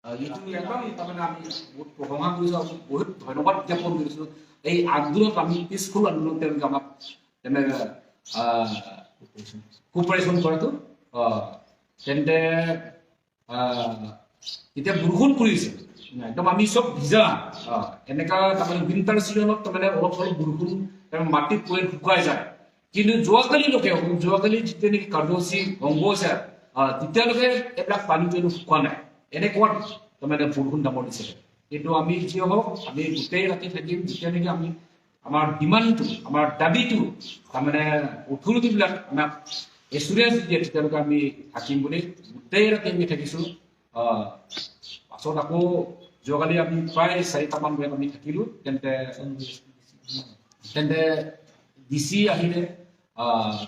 এইটো একদম তাৰমানে আমি বহুত প্ৰশংসা কৰিছোঁ, বহুত ধন্যবাদ জ্ঞাপন কৰিছোঁ। এই আন্দোলনত আমি পিছফুল আন্দোলন তেওঁলোকে আমাক তেনে কোপাৰেশ্যন কৰাটো তেন্তে এতিয়া বৰষুণ পৰিছে একদম আমি চব ভিজা এনেকা তাৰমানে উইণ্টাৰ ছিজনত তাৰমানে অলপ অলপ বৰষুণ মাটিত পৰি শুকাই যায়। কিন্তু যোৱাকালিলৈকে যেতিয়া নেকি কাৰ্যসূচী ভংগ হৈছে তেতিয়ালৈকে এইবিলাক পানীটো শুকোৱা নাই। এনেকুৱা তাৰমানে বৰষুণ ডাঙৰ দিছিলে। কিন্তু আমি যি হওক আমি গোটেই ৰাতি থাকিম যেতিয়া নেকি আমি আমাৰ ডিমাণ্ডটো আমাৰ দাবীটো তাৰমানে অথৰিটিবিলাক আমাক এচুৰেঞ্চ দিয়ে তেতিয়ালৈকে আমি থাকিম বুলি গোটেই ৰাতি আমি থাকিছোঁ। পাছত আকৌ যোৱাকালি আমি প্ৰায় 4টামান বজাত আমি থাকিলোঁ। তেন্তে DC আহিলে,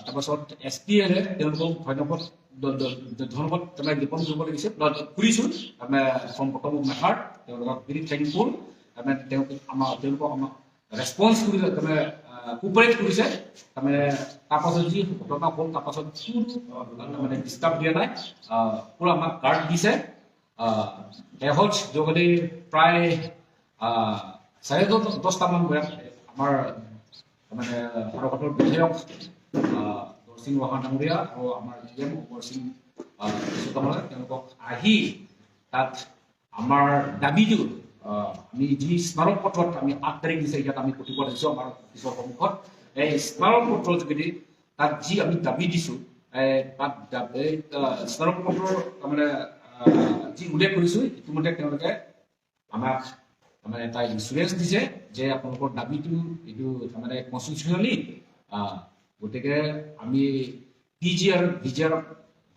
তাৰপাছত SP আহিলে, তেওঁলোকক ধন্যবাদ তাৰমানে জ্ঞাপন কৰিব লাগিছে কৰিছোঁ। তাৰমানে প্ৰথম মেথাৰ তেওঁলোকক ভেৰি থেংকফুল। তাৰমানে তেওঁলোকক আমাক ৰেছপন্স কৰিছে, তাৰমানে কোপাৰেট কৰিছে। তাৰমানে তাৰপাছত যি ঘটনা হ'ল তাৰপাছত তাৰমানে ডিষ্টাৰ্ব দিয়া নাই, পুৰা আমাক গাৰ্ড দিছে। এহজ যোৱাকালি প্ৰায় 10:30মান বজাত আমাৰ মানে সৰকাৰৰ বিধায়ক সিং ৱাহা ডাঙৰীয়া আৰু আমাৰ GM অমৰ সিং তেওঁলোকক আহি তাত আমাৰ দাবীটো আমি যি স্মাৰক পত্ৰত আমি 8 তাৰিখ দিছে ইয়াত আমি প্ৰতিবাদ দিছোঁ আমাৰ অফিচৰ সন্মুখত। এই স্মাৰক পত্ৰৰ যোগেদি তাত যি আমি দাবী দিছোঁ তাত স্মাৰক পত্ৰৰ তাৰমানে যি উল্লেখ কৰিছোঁ ইতিমধ্যে তেওঁলোকে আমাক তাৰমানে এটা ইঞ্চুৰেঞ্চ দিছে যে আপোনালোকৰ দাবীটো এইটো তাৰমানে কনষ্টিটিউচনেলি, গতিকে আমি PGR VGR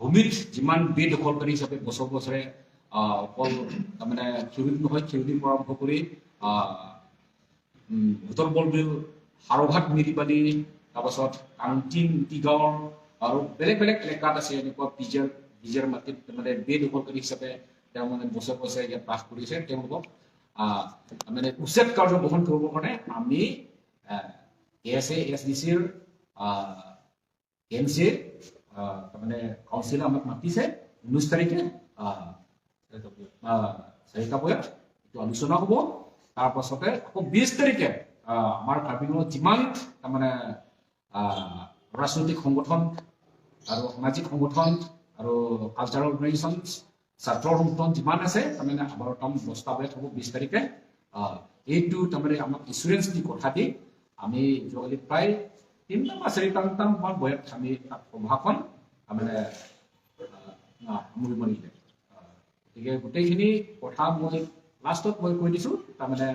ভূমিত যিমান বেদখলকাৰী হিচাপে বছৰে অকল তাৰমানে খেউদি নহয়, খেউদিৰ পৰা আৰম্ভ কৰি ভোটৰ বল বিল হাৰঘাট মিৰিবালি তাৰপাছত কাংটিং টিগাঁও আৰু বেলেগ বেলেগ এলেকাত আছে এনেকুৱা PGR মাটিত মানে বেদখলকাৰী হিচাপে তেওঁ মানে বছৰে ইয়াত বাস কৰিছে। তেওঁলোকক মানে উচ্ছেদ কাৰ্য গ্ৰহণ কৰিবৰ কাৰণে আমি ASA SDCৰ MC তাৰমানে কাউন্সিলে আমাক মাতিছে 19 তাৰিখে 4টা বজাত এইটো আলোচনা হ'ব। তাৰপাছতে আকৌ 20 তাৰিখে আমাৰ কাৰ্বিংলত যিমান তাৰমানে ৰাজনৈতিক সংগঠন আৰু সামাজিক সংগঠন আৰু কালচাৰেল অৰ্গেনাইজেশ্যন ছাত্ৰ সংগঠন যিমান আছে তাৰমানে আমাৰ 10টা বজাত হ'ব 20 তাৰিখে। এইটো তাৰমানে আমাক ইঞ্চুৰেঞ্চ দি কথা দি আমি যোৱাকালি প্ৰায় 3টা বা 4টামান বজাত আমি তাত সভাখন তাৰমানে সামৰিব লাগিলে। গতিকে গোটেইখিনি কথা মই লাষ্টত মই কৈ দিছোঁ। তাৰমানে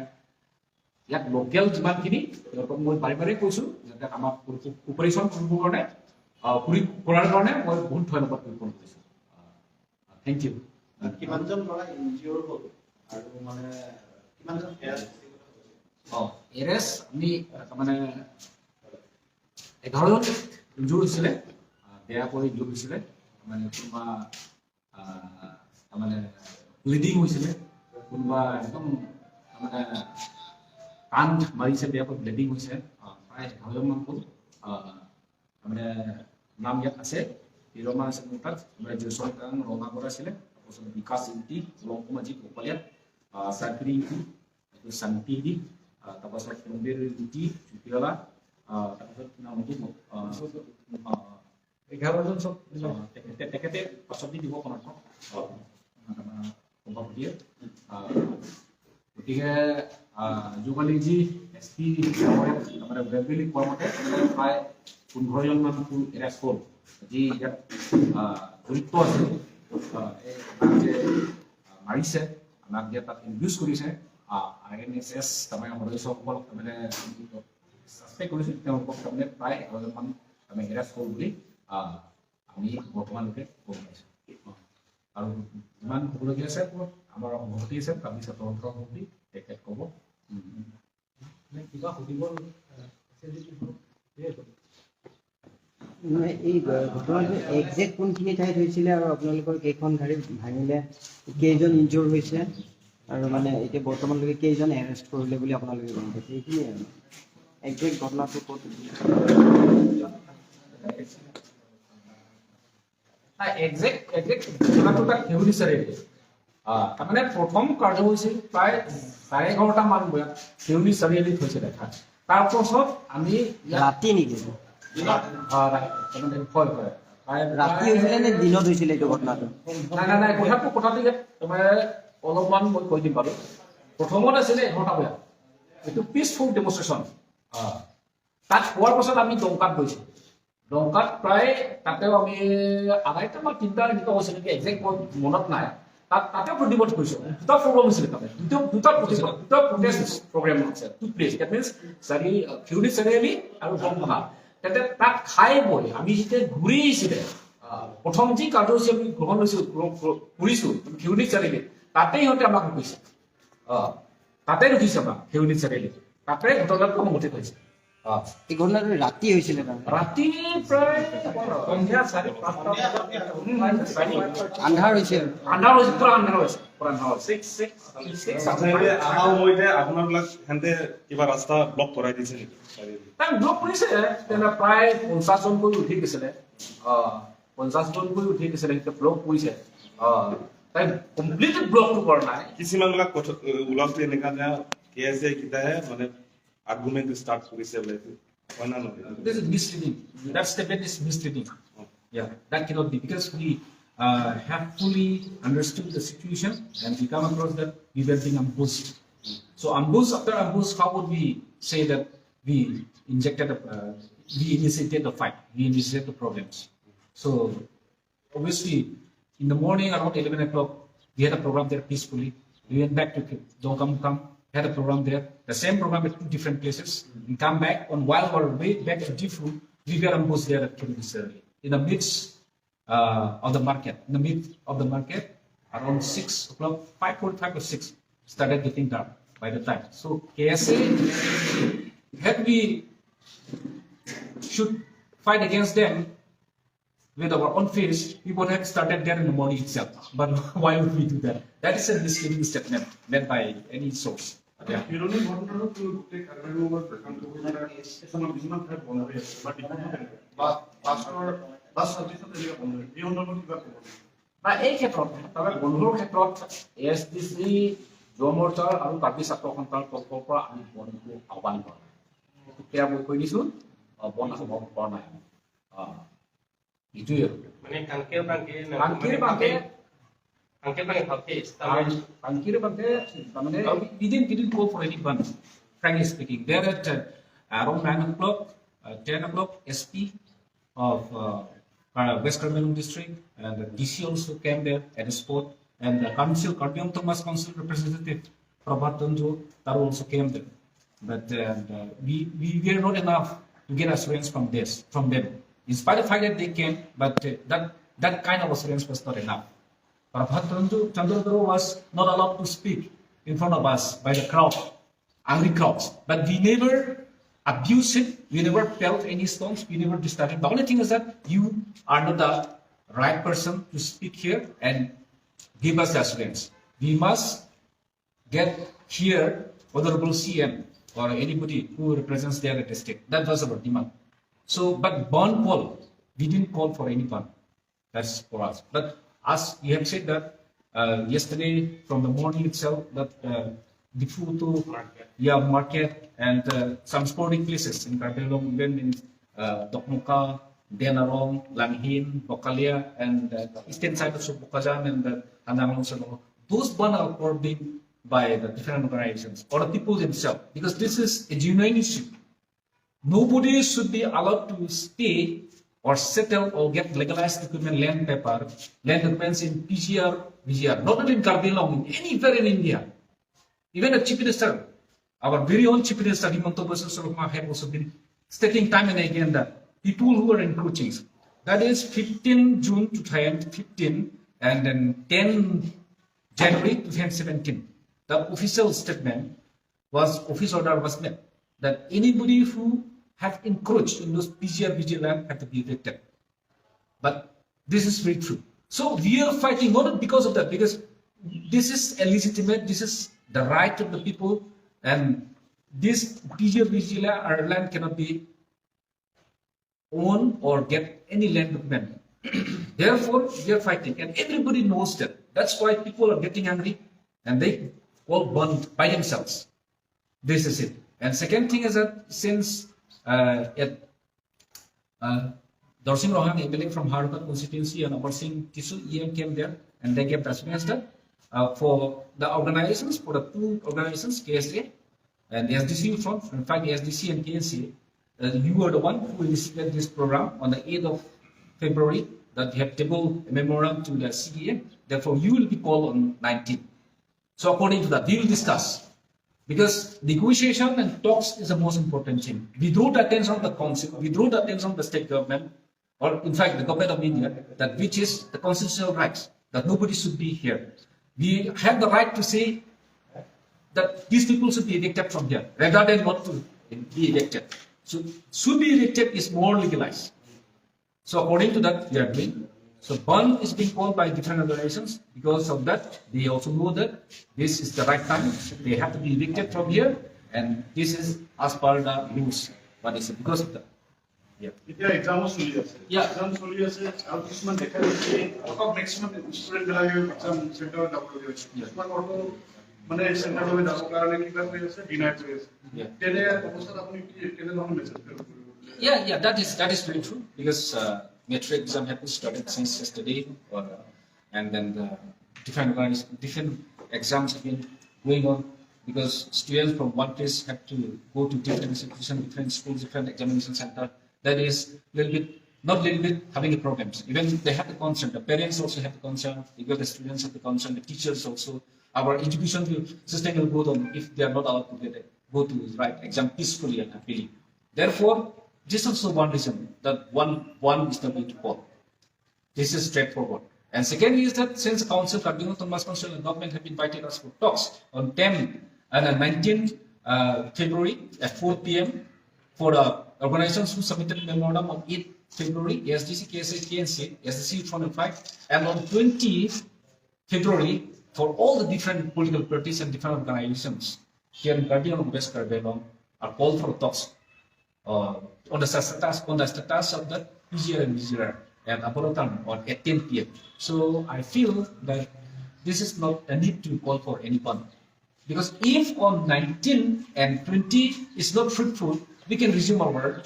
ইয়াত লোকেল যিমানখিনি তেওঁলোকক মই বাৰে বাৰে কৈছোঁ যাতে আমাক কোপাৰেশ্যন কৰিবৰ কাৰণে কৰাৰ কাৰণে মই বহুত ধন্যবাদ জ্ঞাপন কৰিছোঁ। Thank you. কিমানজন ল'ৰা ইনজিঅ'ৰ হ'ল আৰু মানে কিমানজন এৰেষ্ট আমি তাৰমানে 11জন ইনজিঅ'ৰ হৈছিলে, বেয়াকৈ ইনজিঅ'ৰ হৈছিলে। মানে কোনোবা তাৰমানে ব্লিডিং হৈছিলে, কোনোবা একদম তাৰমানে কাণ মাৰিছে, বেয়াকৈ ব্লিডিং হৈছে। প্ৰায় 11জনমান হ'ল। তাৰমানে নাম ইয়াত আছে, হিৰমা আছে মোৰ তাত, জয়চল কাং ৰঙা কৰা আছিলে, তাৰপাছত বিকাশ ইংতি লংকুমাজি কোপালিয়াত, চাকৰি ইংতি এইটো শান্তি দি, তাৰপাছত মন্দিৰ ইংতি জুতিৱালা, তাৰপাছত নাম হ'ব 11জন চব তেখেতে পাছত দি দিব সমাৰ্থ সভাপতিয়ে। গতিকে যোৱাকালি যি SP তাৰমানে বেবেলি কোৱা মতে প্ৰায় 15জনমান এৰেষ্ট হ'ল, যি ইয়াত জড়িত আছে, যে মাৰিছে, আমাক যে তাত ইনডিউচ কৰিছে। INSS তাৰমানে সদস্যসকলক তাৰমানে ছাছপেক্ট কৰিছিল, তেওঁলোকক তাৰমানে প্ৰায় 11জনমান তাৰমানে এৰেষ্ট হ'ল বুলি আমি বৰ্তমানলৈকে গম পাইছোঁ। আৰু যিমান হ'বলগীয়া আছে আমাৰ সভাপতি আছে, কালি ছাত্ৰ সভাপতি তেখেত ক'ব। কিবা সুধিব এই ঘটনাটো একজেক্ট কোনখিনি ঠাইত হৈছিলে আৰু আপোনালোকৰ কেইখন গাড়ী ভাঙিলে, কেইজন ইনজিঅ'ৰ হৈছে আৰু মানে এতিয়া বৰ্তমানলৈকে কেইজন এৰেষ্ট কৰিলে বুলি আপোনালোকে গম পাইছে, এইখিনিয়ে আৰু একজেক্ট ঘটনাটো ক'ত? একজেক্ট ঘটনাটো তাক খেউলি চাৰিআলি তাৰমানে প্ৰথম কাৰ্য হৈছিল প্ৰায় 11:30 মান বজাত দেউলী চাৰিআলিত হৈছিল দেখা। তাৰপাছত আমি ৰাতি নেকি তাৰমানে হয় হয় ৰাতি হৈছিলে নে দিনত হৈছিলে এইটো ঘটনাটো? নাই কথাটো তোমাৰ অলপমান মই কৈ দিম বাৰু। প্ৰথমত আছিলে 11টা বজাত, এইটো পিচফুল ডেমনষ্ট্ৰেশ্যন। তাত হোৱাৰ পাছত আমি দমকাত গৈছোঁ। দমকাত প্ৰায় তাতেও আমি 2:30 বা 3টা এনেকুৱা হৈছিল নেকি, একজেক্ট মই মনত নাই। তাতেও প্ৰতিবাদ কৰিছোঁ। দুটা প্ৰগ্ৰাম হৈছিলে তাতে, দুটা প্ৰটেষ্ট প্ৰগ্ৰাম আছে, টু প্লেচ। ডেট মিনছ ফিউনি চাৰিআলি আৰু দমকা। তাত খাই বৈ আমি যেতিয়া ঘূৰি আহিছিলে, প্ৰথম যি কাৰ্যসূচী আমি গ্ৰহণ কৰিছোঁ ফিউনি চাৰিআলি, তাতে সিহঁতে আমাক ৰখিছে। তাতে ৰখিছে আমাক ফিউনি চাৰিআলি, তাতে ঘটনাটো সংঘটিত হৈছে। এই ঘটনাটো ৰাতি হৈছিলে তাৰমানে? ৰাতি প্ৰায় সন্ধিয়া 4:30 আন্ধাৰ হৈছিল? আন্ধাৰ হৈছে, পুৰা আন্ধাৰ হৈছে, পুৰা আন্ধাৰ হৈছে। অহা সময়তে আপোনালোক হেনতে কিবা ৰাস্তা ব্লক কৰাই দিছে নেকি? তাই ব্লক কৰিছে, প্ৰায় 50 জনকৈ উঠি গৈছিলে। 50 জনকৈ উঠি গৈছিলে, সেইটো ব্লক কৰিছে। তাই কমপ্লিট ব্লকটো কৰা নাই। কিছুমান বিলাক ওলাওতে এনেকা যে কেএছএ কিটাহে মানে আৰ্গুমেন্ট ষ্টাৰ্ট কৰিছে বোলে, হয় না নহয়? This is misleading. That statement is misleading. Yeah, that cannot be, because we have fully understood the situation and we come across that we were being ambushed. So ambush after ambush, how would we say that we initiated the fight, we initiated the problems? So obviously, in the morning around 11 o'clock, we had a program there peacefully. We went back to Dongkam, had a program there, the same program at 2 different places. We come back, on while we were way back to Jifu, we were ambushed there at Kiribati, in the midst of the market. In the midst of the market, around 6 o'clock, 5:45 or 6, started getting dark by the time. So KSA, had we should fight against them with our own face, we would have started there in the morning itself. But why would we do that? That is a misleading statement made by any source. Yeah. বিরোধী ঘটনাটো গোটেই কাৰ্যকলাপৰ প্ৰশান্ত কিছুমান ঠাইত বন্ধ হৈ আছে বা বাছ চাৰ্ভিছত এনেকুৱা বন্ধ হৈ আছে, এই সন্দৰ্ভত কিবা ক'ব? এই ক্ষেত্ৰত বন্ধুৰ ক্ষেত্ৰত ASDC, যুৱ মৰ্চাৰ আৰু কাৰ্বি ছাত্ৰ সন্থাৰ পক্ষৰ পৰা আমি বন্ধু আহ্বান কৰা নাই। সেয়া মই কৈ দিছোঁ, বন্ধ সম্ভৱ কৰা নাই। এইটোৱে মানে কাংকেৰ বাংকে তাৰমানে we didn't go for any fun, frankly speaking. There at around 9 o'clock, 10 o'clock, SP of West Karamanung district and the DC also came there at the spot, and the council, Karbiong Thomas Council representative Prabhat Tanjo, Taru also came there. But we were not enough to get assurance from them. In spite of the fact that they came, but that kind of assurance was not enough. Prabhat Chandra was not allowed to speak in front of us by the crowd, angry crowds. But we never abused it, we never felt any stones, we never disturbed him. The only thing is that you are not the right person to speak here and give us the assurance. We must get here Honorable CM or anybody who represents their district. That was our demand. So, but burn call, we didn't call for any burn. That's for us. But as you have said that yesterday from the morning itself, that the food to market and some sporting places in Karbiong, then in Dokmuka, Denarong, Langhin, Bokalia, and eastern side of Bukajam and Tandanglong. Those burn are according by the different organizations or the people themselves, because this is a genuine issue. Nobody should be allowed to stay or settle or get legalized document, land documents in PCR, VGR, not only in Karbiong, anywhere in India. Even the Chief Minister, our very own Chief Minister, Himanta Biswa Sarma, have also been stating time and again that people who are encroaching, that is 15 June 2015 and then 10 January 2017, the official statement was, office order was made that anybody who have encroached in those PCR, VGR land have to be evicted. But this is very true. So we are fighting not because of that, because this is a legitimate, this is the right of the people, and this PCR, VGR land cannot be owned or get any land document. Therefore, we are fighting, and everybody knows that. That's why people are getting angry and they all burned by themselves. This is it. And second thing is that since Dorsing Rohan, MLA from Harukat constituency and Upper Singh Tisu EM came there and they gave testimony that for the organizations, for the two organizations, KSA and SDC front, in fact SDC and KNC, you were the one who initiated this program on the 8th of February that you have tabled a memorandum to the CDA. Therefore, you will be called on 19th. So according to that, we will discuss. Because negotiation and talks is the most important thing. We draw the attention of the council, we draw the attention of the state government, or in fact the government of India, that which is the constitutional rights, that nobody should be here. We have the right to say that these people should be evicted from here, rather than not to be evicted. So should be evicted is more legalized. So according to that, we are doing. So bond is being called by different organizations. Because of that, they also know that this is the right time. They have to be evicted from here, and this is as per the rules. But it's because of that. Yeah. এতিয়া এক্সামো চলি আছে Yeah. Exam চলি আছে আৰু কিছুমান দেখা গৈছে অকল মেক্সিমাম ষ্টুডেণ্ট বিলাকে এক্সাম চেণ্টাৰত যাবলগীয়া হৈছে কিছুমান অৰ্থ মানে চেণ্টাৰলৈ যাবৰ কাৰণে কিবা কৰি আছে ডিনাই কৰি আছে Yeah. তেনে অৱস্থাত আপুনি কি কেনেধৰণৰ মেছেজ কৰিব Yeah, that is very true because metric exam has been started since yesterday, and then the different exams have been going on because students from one place have to go to different institutions, different schools, different examination center. That is not little bit having a problems. Even they have the concern. The parents also have the concern. Because the students have the concern. The teachers also. Our education system will go on if they are not allowed to go to write exam peacefully and happily. Therefore, this is also one reason that one is the way to call. This is straightforward. And second is that since the council, Cardinal Thomas Council and government have invited us for talks on 10th and 19th February at 4 p.m. for the organizations who submitted memorandum on 8th February, SDC, KSA, KNC, SDC 105, and on 20th February for all the different political parties and different organizations here in Cardinal West Carbellon are called for talks. On the status of the PGR and VGR and Aborotan on 10 p.m. So I feel that this is not a need to call for anyone. Because if on 19 and 20 is not fruitful, we can resume our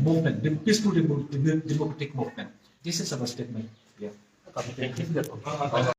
movement, the peaceful democratic movement. This is our statement. Yeah.